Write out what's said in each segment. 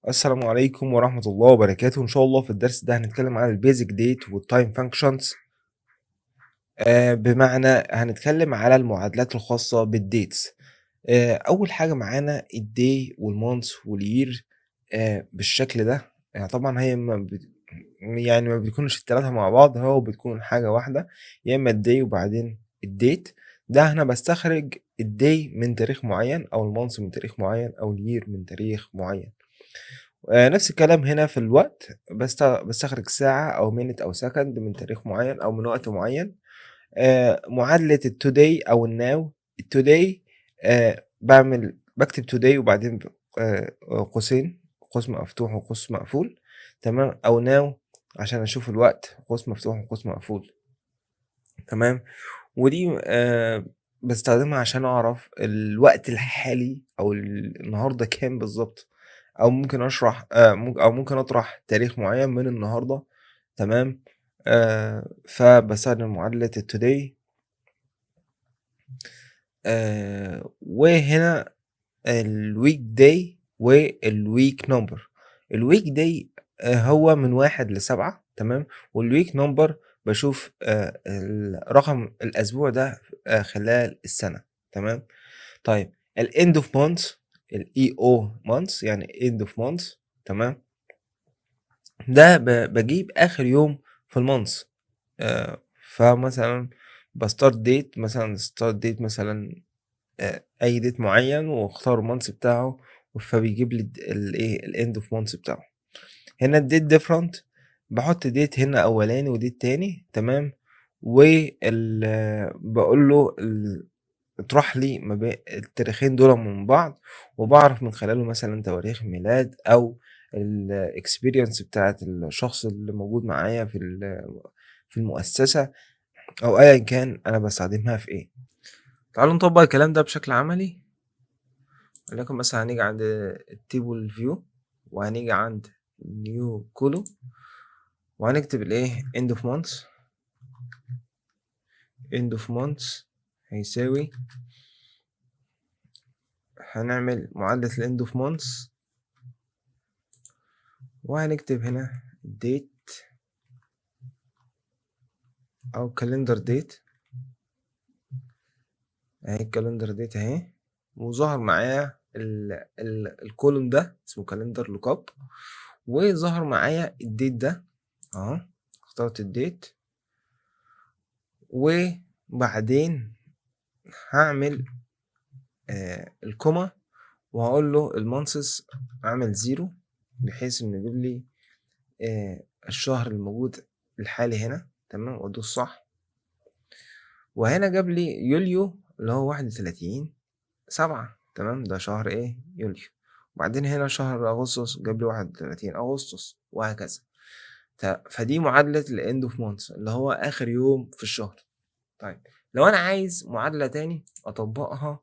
السلام عليكم ورحمة الله وبركاته. إن شاء الله في الدرس ده هنتكلم عن البيزك ديت والتايم فانكشنز. بمعنى هنتكلم على المعادلات الخاصة بالديتس. أول حاجة معانا الداي والمانث والير بالشكل ده. يعني طبعا هي ما بيكونش التلاتة مع بعض، هو بتكون حاجة واحدة، يا إما الداي وبعدين الديت. ده أنا بستخرج الداي من تاريخ معين، أو المانث من تاريخ معين، أو الير من تاريخ معين. نفس الكلام هنا في الوقت، باستخرج ساعة أو minute أو second من تاريخ معين أو من وقت معين. معادلة الtoday أو الnow. الtoday باكتب today وبعدين قوسين، قوس مفتوح وقوس مقفول، تمام، أو now عشان أشوف الوقت، قوس مفتوح وقوس مقفول، تمام. ودي باستخدمها عشان أعرف الوقت الحالي أو النهاردة كام بالضبط، أو ممكن أشرح أو ممكن أطرح تاريخ معين من النهاردة، تمام. فباستخدم معادلة الtoday. وهنا الweekday والweek number. الweekday هو من 1 ل7، تمام، والweek number باشوف رقم الأسبوع ده خلال السنة، تمام. طيب الend of month، الEO months يعني end of month، تمام. ده باجيب آخر يوم في الmonth. فمثلًا باstart date، مثلًا start date مثلًا أي date معين واختار الmonth بتاعه، فبيجيب لي الإيه الend of month بتاعه. هنا الdate different، باحط date هنا أولاني وdate تاني، تمام. باقول له اطرح لي ما بين التاريخين دول من بعض، وباعرف من خلاله مثلًا تواريخ ميلاد أو الexperience بتاعة الشخص اللي موجود معايا في المؤسسة، أو أيًا كان أنا باستخدمها في إيه. تعالوا نطبّق الكلام ده بشكل عملي. وليكن مثلًا هنيجي عند الtable view، وهنيجي عند new column، وهنكتب الإيه end of month. end of month هيساوي، هنعمل معادلة الend of month، وهنكتب هنا date أو calendar date. أهي الcalendar date أهي، وظهر معايا الcolumn ده اسمه calendar lookup، وظهر معايا الdate ده أهو. اخترت الdate، وبعدين هاعمل الكوما، وهاقول له الmonths أعمل 0 بحيث إنه يجيب لي الشهر الموجود الحالي هنا، تمام، وأدوس صح. وهنا جاب لي يوليو اللي هو 31/7، تمام، ده شهر إيه يوليو. وبعدين هنا شهر أغسطس جاب لي 31 أغسطس، وهكذا. فدي معادلة الend of month اللي هو آخر يوم في الشهر. طيب لو أنا عايز معادلة تاني أطبّقها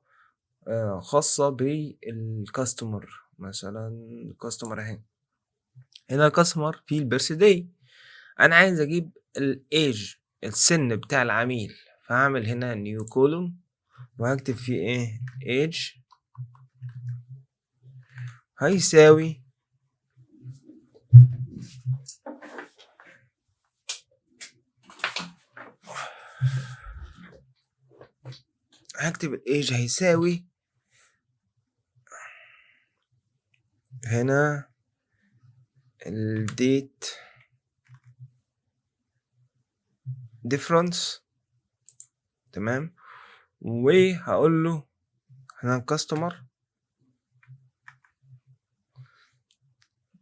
خاصة بالcustomer، مثلًا الcustomer أهي. هنا الcustomer فيه الbirthday، أنا عايز أجيب الage السن بتاع العميل، فهاعمل هنا new column وهاكتب فيه إيه age هيساوي هاكتب الage هيساوي هنا الdate difference، تمام. وهاقول له هنا الcustomer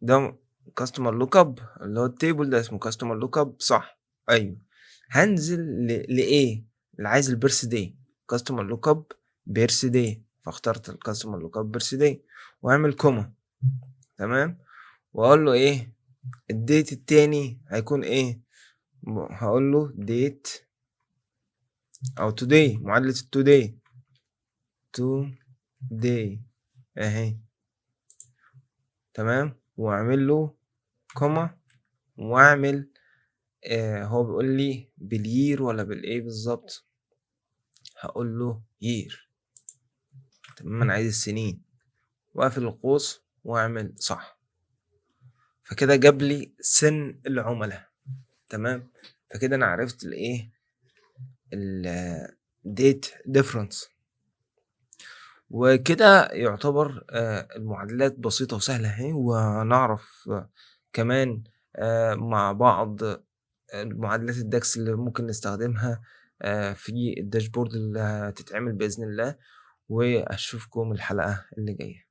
ده customer lookup اللي هو الtable ده اسمه customer lookup، صح؟ أيوه. هانزل لإيه؟ اللي عايز الbirthday customer lookup birthday، فاخترت الcustomer lookup birthday وأعمل كوما، تمام. وأقول له إيه الdate التاني هيكون إيه؟ هاقول له date أو today، معادلة الtoday today أهي، تمام. وأعمل له كوما، وأعمل هو بيقول لي بالyear والّا بالإيه بالضبط؟ هاقول له year، تمام، أنا عايز السنين، وأقفل القوس وأعمل صح. فكده جاب لي سِن العُملا، تمام. فكده أنا عرفت الإيه، الdate difference. وكده يعتبر المعادلات بسيطة وسهلة أهي، وهنعرف كمان مع بعض معادلات الDAX اللي ممكن نستخدمها في الdashboard اللي هتتعمل بإذن الله، وأشوفكم الحلقة اللي جاية.